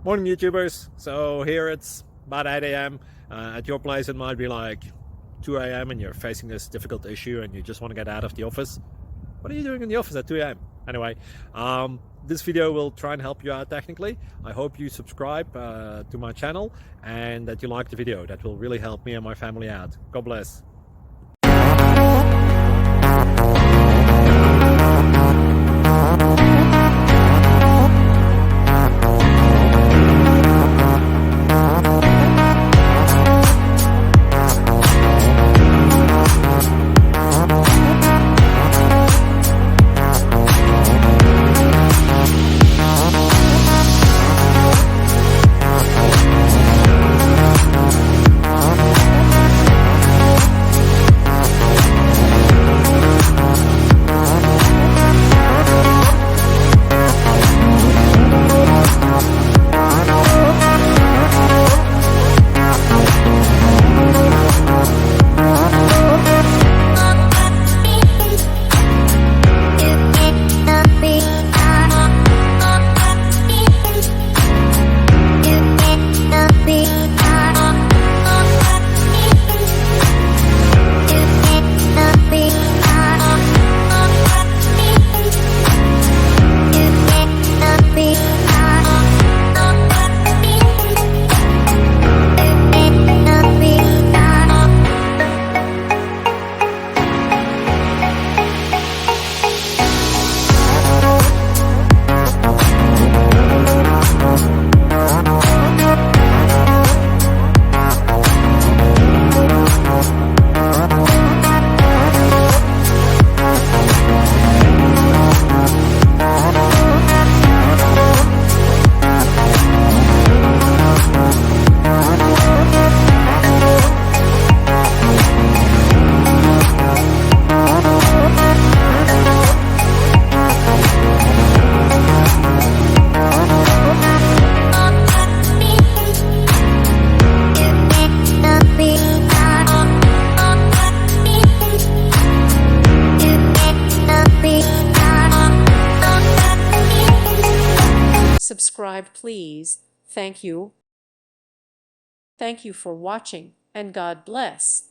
Morning YouTubers. So here it's about 8 a.m. At your place it might be like 2 a.m. and you're facing this difficult issue and you just want to get out of the office. What are you doing in the office at 2 a.m.? Anyway, this video will try and help you out technically. I hope you subscribe to my channel and that you like the video. That will really help me and my family out. God bless. Subscribe, please. Thank you. Thank you for watching, and God bless.